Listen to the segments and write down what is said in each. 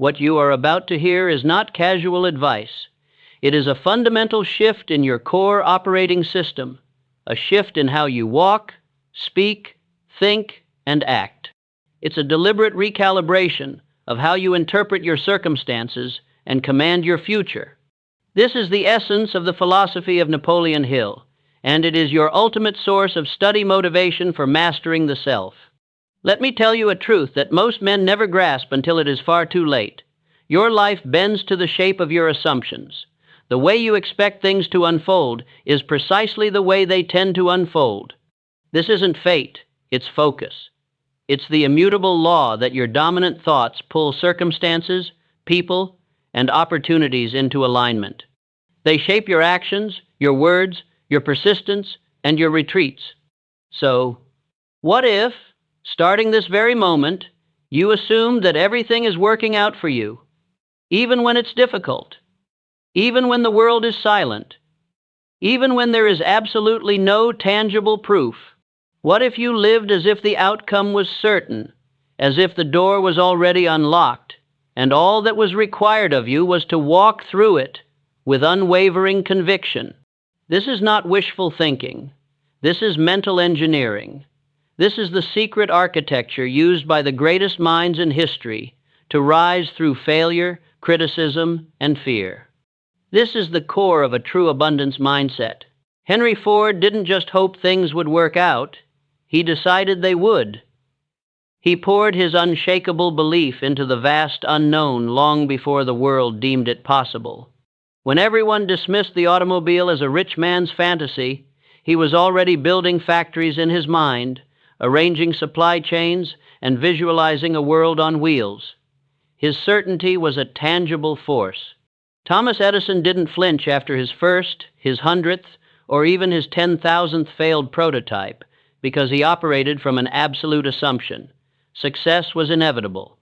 What you are about to hear is not casual advice. It is a fundamental shift in your core operating system, a shift in how you walk, speak, think, and act. It's a deliberate recalibration of how you interpret your circumstances and command your future. This is the essence of the philosophy of Napoleon Hill, and it is your ultimate source of study motivation for mastering the self. Let me tell you a truth that most men never grasp until it is far too late. Your life bends to the shape of your assumptions. The way you expect things to unfold is precisely the way they tend to unfold. This isn't fate, it's focus. It's the immutable law that your dominant thoughts pull circumstances, people, and opportunities into alignment. They shape your actions, your words, your persistence, and your retreats. So, what if, starting this very moment, you assume that everything is working out for you, even when it's difficult, even when the world is silent, even when there is absolutely no tangible proof? What if you lived as if the outcome was certain, as if the door was already unlocked, and all that was required of you was to walk through it with unwavering conviction? This is not wishful thinking. This is mental engineering. This is the secret architecture used by the greatest minds in history to rise through failure, criticism, and fear. This is the core of a true abundance mindset. Henry Ford didn't just hope things would work out, he decided they would. He poured his unshakable belief into the vast unknown long before the world deemed it possible. When everyone dismissed the automobile as a rich man's fantasy, he was already building factories in his mind, arranging supply chains, and visualizing a world on wheels. His certainty was a tangible force. Thomas Edison didn't flinch after his first, his 100th, or even his 10,000th failed prototype because he operated from an absolute assumption. Success was inevitable.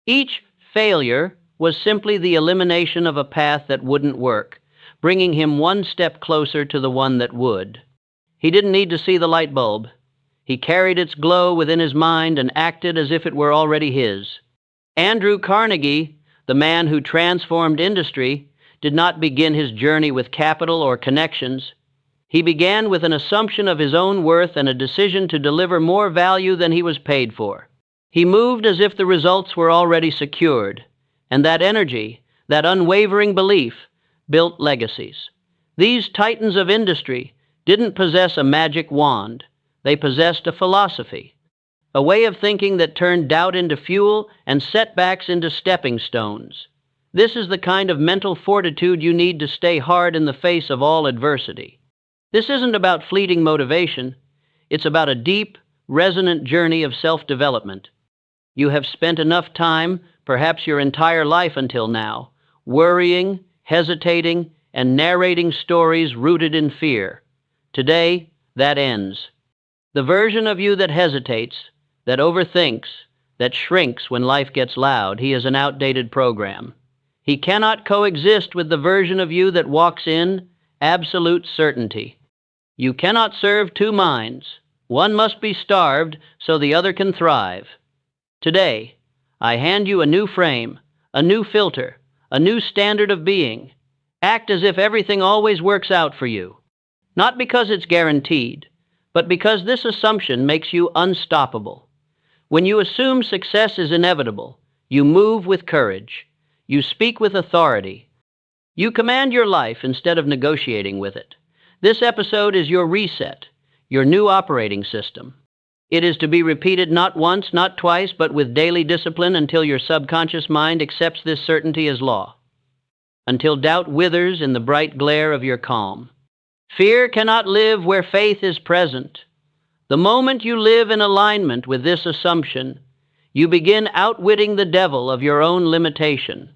Each failure was simply the elimination of a path that wouldn't work, bringing him one step closer to the one that would. He didn't need to see the light bulb. He carried its glow within his mind and acted as if it were already his. Andrew Carnegie, the man who transformed industry, did not begin his journey with capital or connections. He began with an assumption of his own worth and a decision to deliver more value than he was paid for. He moved as if the results were already secured, and that energy, that unwavering belief, built legacies. These titans of industry didn't possess a magic wand. They possessed a philosophy, a way of thinking that turned doubt into fuel and setbacks into stepping stones. This is the kind of mental fortitude you need to stay hard in the face of all adversity. This isn't about fleeting motivation. It's about a deep, resonant journey of self-development. You have spent enough time, perhaps your entire life until now, worrying, hesitating, and narrating stories rooted in fear. Today, that ends. The version of you that hesitates, that overthinks, that shrinks when life gets loud, he is an outdated program. He cannot coexist with the version of you that walks in absolute certainty. You cannot serve two minds. One must be starved so the other can thrive. Today, I hand you a new frame, a new filter, a new standard of being. Act as if everything always works out for you. Not because it's guaranteed, but because this assumption makes you unstoppable. When you assume success is inevitable, you move with courage. You speak with authority. You command your life instead of negotiating with it. This episode is your reset, your new operating system. It is to be repeated not once, not twice, but with daily discipline until your subconscious mind accepts this certainty as law, until doubt withers in the bright glare of your calm. Fear cannot live where faith is present. The moment you live in alignment with this assumption, you begin outwitting the devil of your own limitation.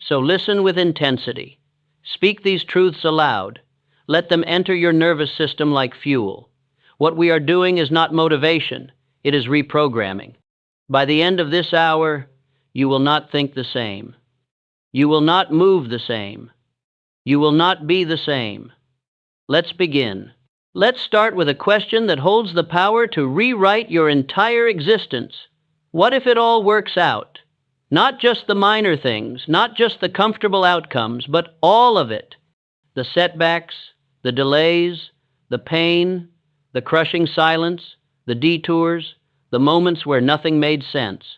So listen with intensity. Speak these truths aloud. Let them enter your nervous system like fuel. What we are doing is not motivation, it is reprogramming. By the end of this hour, you will not think the same. You will not move the same. You will not be the same. Let's begin. Let's start with a question that holds the power to rewrite your entire existence. What if it all works out? Not just the minor things, not just the comfortable outcomes, but all of it. The setbacks, the delays, the pain, the crushing silence, the detours, the moments where nothing made sense.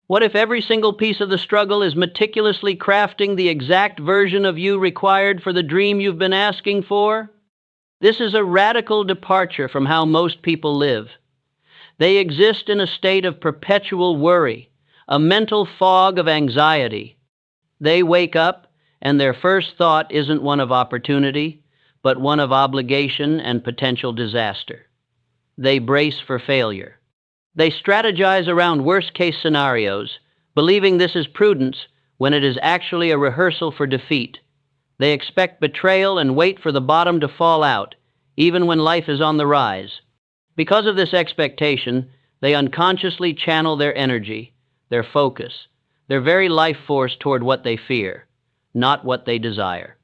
What if every single piece of the struggle is meticulously crafting the exact version of you required for the dream you've been asking for? This is a radical departure from how most people live. They exist in a state of perpetual worry, a mental fog of anxiety. They wake up, and their first thought isn't one of opportunity, but one of obligation and potential disaster. They brace for failure. They strategize around worst-case scenarios, believing this is prudence when it is actually a rehearsal for defeat. They expect betrayal and wait for the bottom to fall out, even when life is on the rise. Because of this expectation, they unconsciously channel their energy, their focus, their very life force toward what they fear, not what they desire.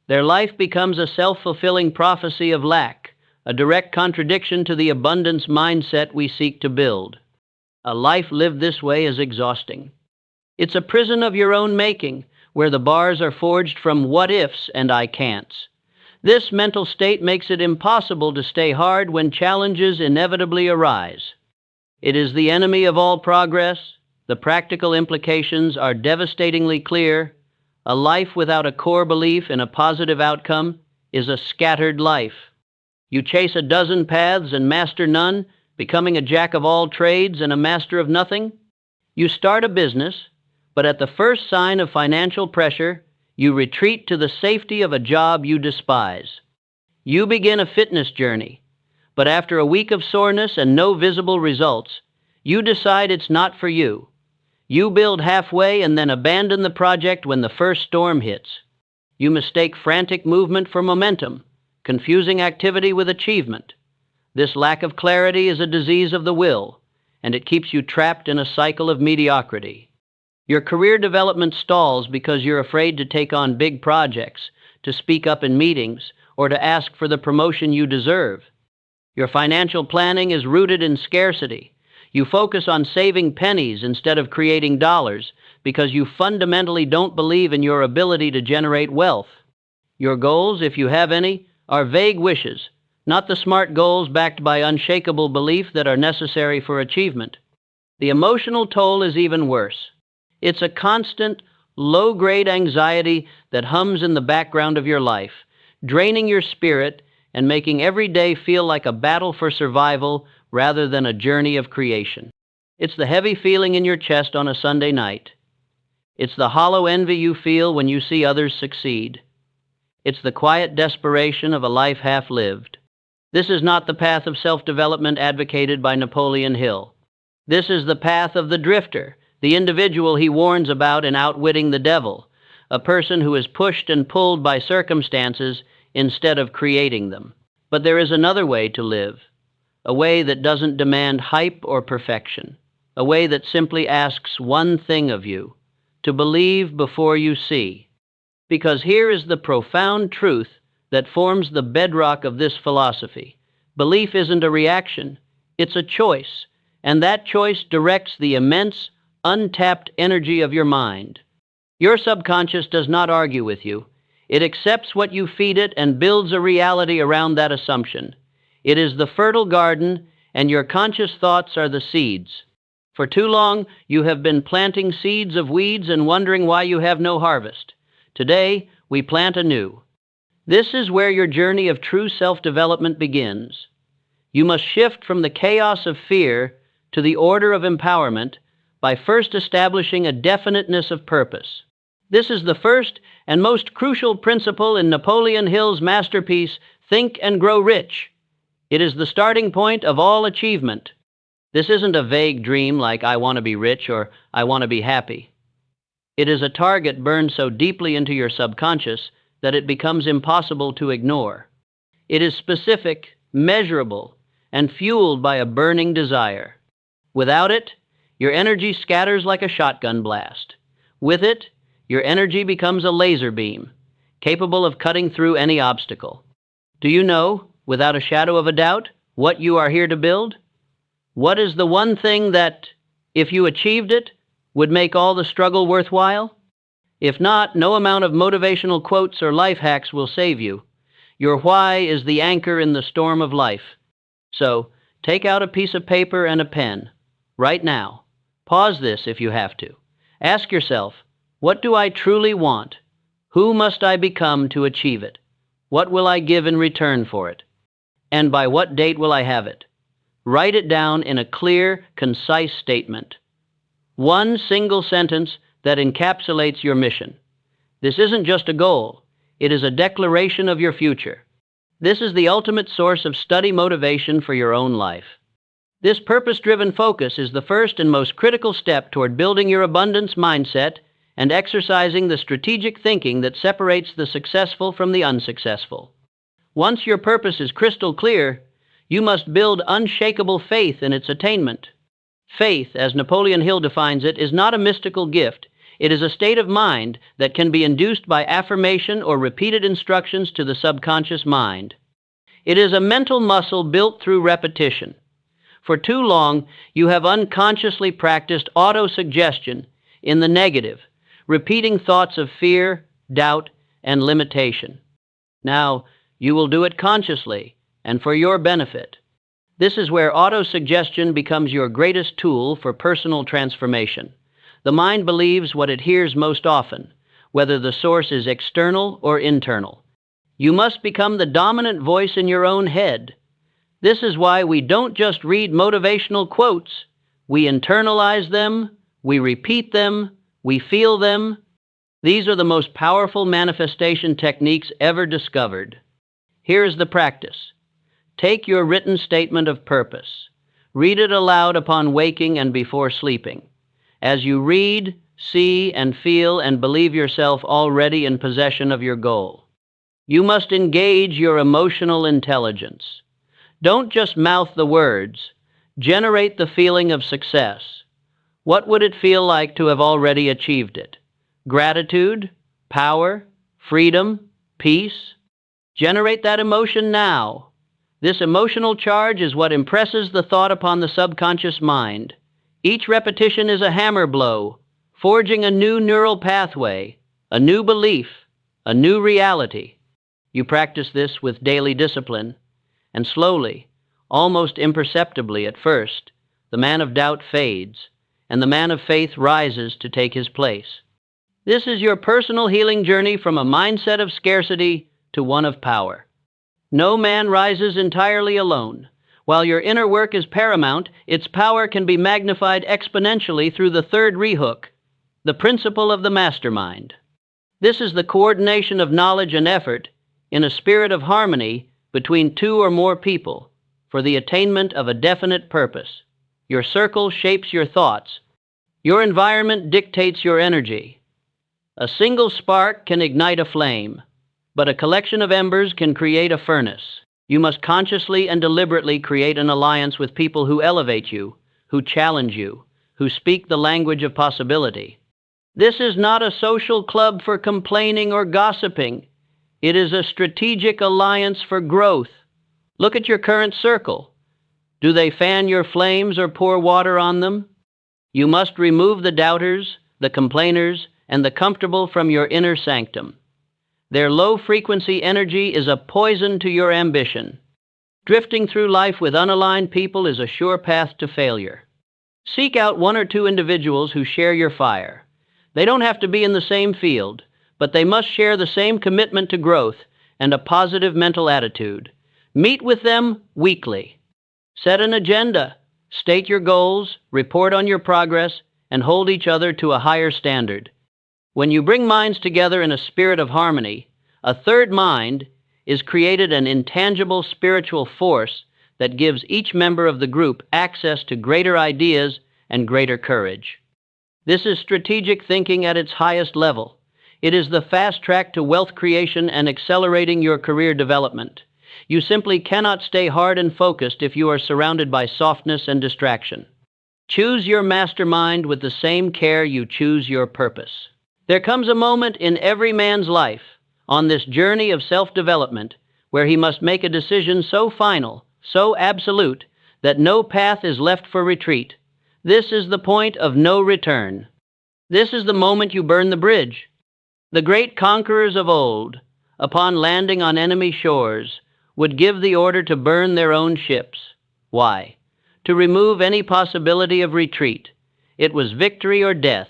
Their life becomes a self-fulfilling prophecy of lack, a direct contradiction to the abundance mindset we seek to build. A life lived this way is exhausting. It's a prison of your own making, where the bars are forged from what-ifs and I can'ts. This mental state makes it impossible to stay hard when challenges inevitably arise. It is the enemy of all progress. The practical implications are devastatingly clear. A life without a core belief in a positive outcome is a scattered life. You chase a dozen paths and master none, becoming a jack of all trades and a master of nothing. You start a business, but at the first sign of financial pressure, you retreat to the safety of a job you despise. You begin a fitness journey, but after a week of soreness and no visible results, you decide it's not for you. You build halfway and then abandon the project when the first storm hits. You mistake frantic movement for momentum, confusing activity with achievement. This lack of clarity is a disease of the will, and it keeps you trapped in a cycle of mediocrity. Your career development stalls because you're afraid to take on big projects, to speak up in meetings, or to ask for the promotion you deserve. Your financial planning is rooted in scarcity. You focus on saving pennies instead of creating dollars because you fundamentally don't believe in your ability to generate wealth. Your goals, if you have any, are vague wishes, not the smart goals backed by unshakable belief that are necessary for achievement. The emotional toll is even worse. It's a constant, low-grade anxiety that hums in the background of your life, draining your spirit and making every day feel like a battle for survival rather than a journey of creation. It's the heavy feeling in your chest on a Sunday night. It's the hollow envy you feel when you see others succeed. It's the quiet desperation of a life half-lived. This is not the path of self-development advocated by Napoleon Hill. This is the path of the drifter, the individual he warns about in Outwitting the Devil, a person who is pushed and pulled by circumstances instead of creating them. But there is another way to live, a way that doesn't demand hype or perfection, a way that simply asks one thing of you, to believe before you see. Because here is the profound truth that forms the bedrock of this philosophy. Belief isn't a reaction, it's a choice, and that choice directs the immense, untapped energy of your mind. Your subconscious does not argue with you. It accepts what you feed it and builds a reality around that assumption. It is the fertile garden, and your conscious thoughts are the seeds. For too long, you have been planting seeds of weeds and wondering why you have no harvest. Today, we plant anew. This is where your journey of true self-development begins. You must shift from the chaos of fear to the order of empowerment by first establishing a definiteness of purpose. This is the first and most crucial principle in Napoleon Hill's masterpiece, Think and Grow Rich. It is the starting point of all achievement. This isn't a vague dream like I want to be rich or I want to be happy. It is a target burned so deeply into your subconscious that it becomes impossible to ignore. It is specific, measurable, and fueled by a burning desire. Without it, your energy scatters like a shotgun blast. With it, your energy becomes a laser beam, capable of cutting through any obstacle. Do you know, without a shadow of a doubt, what you are here to build? What is the one thing that, if you achieved it, would make all the struggle worthwhile? If not, no amount of motivational quotes or life hacks will save you. Your why is the anchor in the storm of life. So, take out a piece of paper and a pen. Right now. Pause this if you have to. Ask yourself, what do I truly want? Who must I become to achieve it? What will I give in return for it? And by what date will I have it? Write it down in a clear, concise statement. One single sentence that encapsulates your mission. This isn't just a goal. It is a declaration of your future. This is the ultimate source of study motivation for your own life. This purpose-driven focus is the first and most critical step toward building your abundance mindset and exercising the strategic thinking that separates the successful from the unsuccessful. Once your purpose is crystal clear, you must build unshakable faith in its attainment. Faith, as Napoleon Hill defines it, is not a mystical gift. It is a state of mind that can be induced by affirmation or repeated instructions to the subconscious mind. It is a mental muscle built through repetition. For too long, you have unconsciously practiced autosuggestion in the negative, repeating thoughts of fear, doubt, and limitation. Now, you will do it consciously and for your benefit. This is where autosuggestion becomes your greatest tool for personal transformation. The mind believes what it hears most often, whether the source is external or internal. You must become the dominant voice in your own head. This is why we don't just read motivational quotes. We internalize them, we repeat them, we feel them. These are the most powerful manifestation techniques ever discovered. Here is the practice. Take your written statement of purpose. Read it aloud upon waking and before sleeping. As you read, see, and feel and believe yourself already in possession of your goal. You must engage your emotional intelligence. Don't just mouth the words. Generate the feeling of success. What would it feel like to have already achieved it? Gratitude, power, freedom, peace? Generate that emotion now. This emotional charge is what impresses the thought upon the subconscious mind. Each repetition is a hammer blow, forging a new neural pathway, a new belief, a new reality. You practice this with daily discipline, and slowly, almost imperceptibly at first, the man of doubt fades, and the man of faith rises to take his place. This is your personal healing journey from a mindset of scarcity to one of power. No man rises entirely alone. While your inner work is paramount, its power can be magnified exponentially through the third rehook, the principle of the mastermind. This is the coordination of knowledge and effort in a spirit of harmony between two or more people for the attainment of a definite purpose. Your circle shapes your thoughts. Your environment dictates your energy. A single spark can ignite a flame, but a collection of embers can create a furnace. You must consciously and deliberately create an alliance with people who elevate you, who challenge you, who speak the language of possibility. This is not a social club for complaining or gossiping. It is a strategic alliance for growth. Look at your current circle. Do they fan your flames or pour water on them? You must remove the doubters, the complainers, and the comfortable from your inner sanctum. Their low-frequency energy is a poison to your ambition. Drifting through life with unaligned people is a sure path to failure. Seek out one or two individuals who share your fire. They don't have to be in the same field, but they must share the same commitment to growth and a positive mental attitude. Meet with them weekly. Set an agenda, state your goals, report on your progress, and hold each other to a higher standard. When you bring minds together in a spirit of harmony, a third mind is created, an intangible spiritual force that gives each member of the group access to greater ideas and greater courage. This is strategic thinking at its highest level. It is the fast track to wealth creation and accelerating your career development. You simply cannot stay hard and focused if you are surrounded by softness and distraction. Choose your mastermind with the same care you choose your purpose. There comes a moment in every man's life, on this journey of self-development, where he must make a decision so final, so absolute, that no path is left for retreat. This is the point of no return. This is the moment you burn the bridge. The great conquerors of old, upon landing on enemy shores, would give the order to burn their own ships. Why? To remove any possibility of retreat. It was victory or death.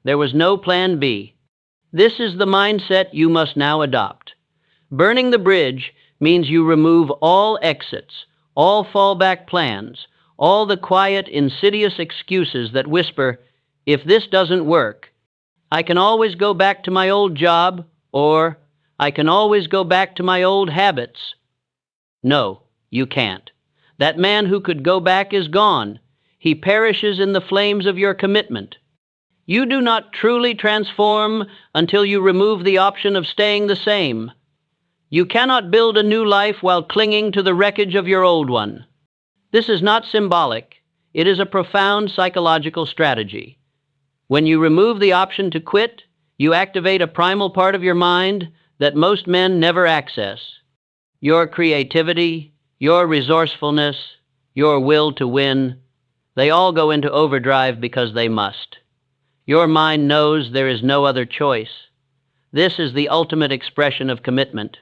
There was no plan B. This is the mindset you must now adopt. Burning the bridge means you remove all exits, all fallback plans, all the quiet, insidious excuses that whisper, "If this doesn't work, I can always go back to my old job," or "I can always go back to my old habits." No, you can't. That man who could go back is gone. He perishes in the flames of your commitment. You do not truly transform until you remove the option of staying the same. You cannot build a new life while clinging to the wreckage of your old one. This is not symbolic. It is a profound psychological strategy. When you remove the option to quit, you activate a primal part of your mind that most men never access. Your creativity, your resourcefulness, your will to win, they all go into overdrive because they must. Your mind knows there is no other choice. This is the ultimate expression of commitment.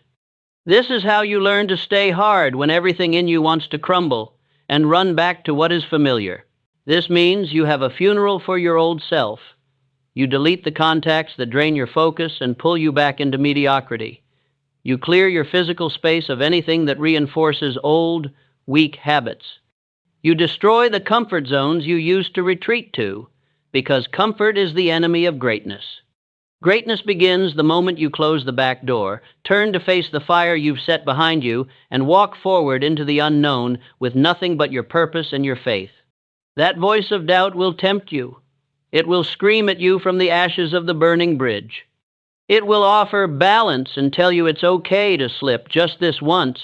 This is how you learn to stay hard when everything in you wants to crumble and run back to what is familiar. This means you have a funeral for your old self. You delete the contacts that drain your focus and pull you back into mediocrity. You clear your physical space of anything that reinforces old, weak habits. You destroy the comfort zones you used to retreat to, because comfort is the enemy of greatness. Greatness begins the moment you close the back door, turn to face the fire you've set behind you, and walk forward into the unknown with nothing but your purpose and your faith. That voice of doubt will tempt you. It will scream at you from the ashes of the burning bridge. It will offer balance and tell you it's okay to slip just this once.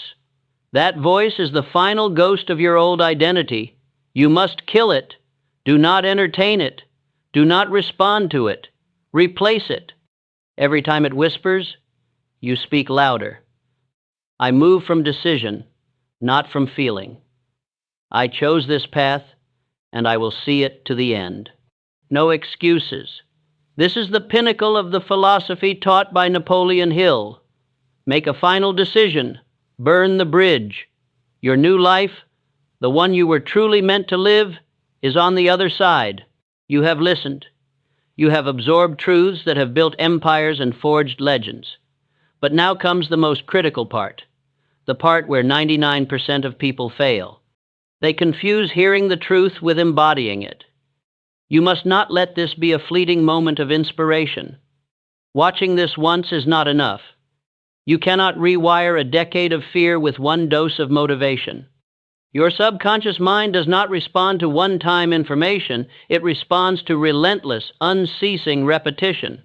That voice is the final ghost of your old identity. You must kill it. Do not entertain it. Do not respond to it. Replace it. Every time it whispers, you speak louder. I move from decision, not from feeling. I chose this path, and I will see it to the end. No excuses. This is the pinnacle of the philosophy taught by Napoleon Hill. Make a final decision. Burn the bridge. Your new life, the one you were truly meant to live, is on the other side. You have listened. You have absorbed truths that have built empires and forged legends. But now comes the most critical part, the part where 99% of people fail. They confuse hearing the truth with embodying it. You must not let this be a fleeting moment of inspiration. Watching this once is not enough. You cannot rewire a decade of fear with one dose of motivation. Your subconscious mind does not respond to one-time information. It responds to relentless, unceasing repetition.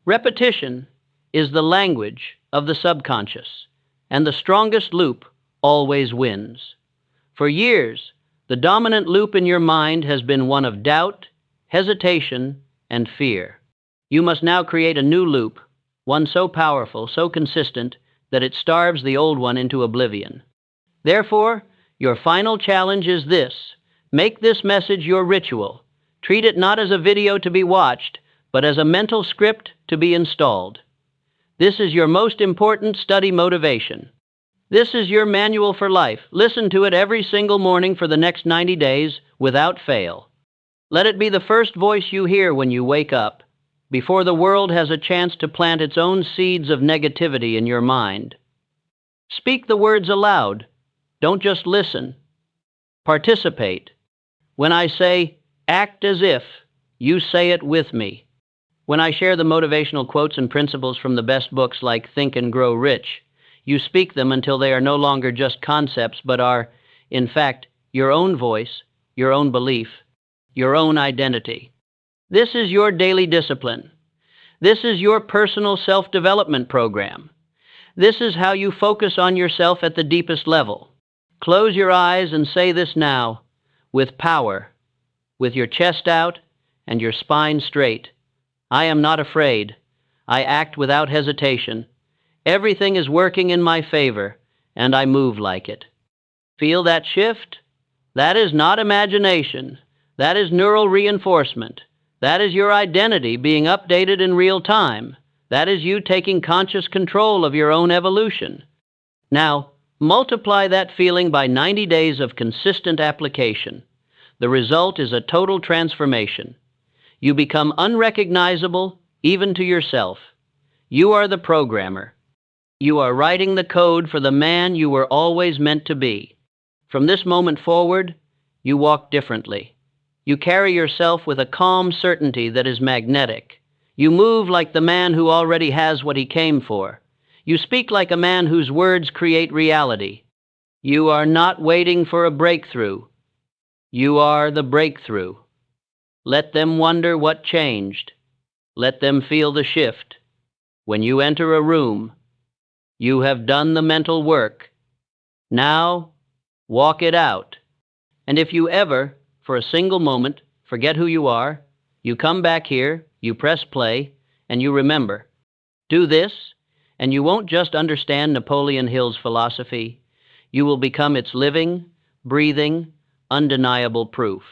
Repetition is the language of the subconscious, and the strongest loop always wins. For years, the dominant loop in your mind has been one of doubt, hesitation, and fear. You must now create a new loop, one so powerful, so consistent, that it starves the old one into oblivion. Therefore, your final challenge is this. Make this message your ritual. Treat it not as a video to be watched, but as a mental script to be installed. This is your most important study motivation. This is your manual for life. Listen to it every single morning for the next 90 days without fail. Let it be the first voice you hear when you wake up, before the world has a chance to plant its own seeds of negativity in your mind. Speak the words aloud. Don't just listen. Participate. When I say, act as if, you say it with me. When I share the motivational quotes and principles from the best books like Think and Grow Rich, you speak them until they are no longer just concepts, but are, in fact, your own voice, your own belief, your own identity. This is your daily discipline. This is your personal self-development program. This is how you focus on yourself at the deepest level. Close your eyes and say this now, with power, with your chest out and your spine straight. I am not afraid. I act without hesitation. Everything is working in my favor, and I move like it. Feel that shift? That is not imagination. That is neural reinforcement. That is your identity being updated in real time. That is you taking conscious control of your own evolution. Now, multiply that feeling by 90 days of consistent application. The result is a total transformation. You become unrecognizable even to yourself. You are the programmer. You are writing the code for the man you were always meant to be. From this moment forward, you walk differently. You carry yourself with a calm certainty that is magnetic. You move like the man who already has what he came for. You speak like a man whose words create reality. You are not waiting for a breakthrough. You are the breakthrough. Let them wonder what changed. Let them feel the shift. When you enter a room, you have done the mental work. Now, walk it out. And if you ever, for a single moment, forget who you are, you come back here, you press play, and you remember. Do this, and you won't just understand Napoleon Hill's philosophy. You will become its living, breathing, undeniable proof.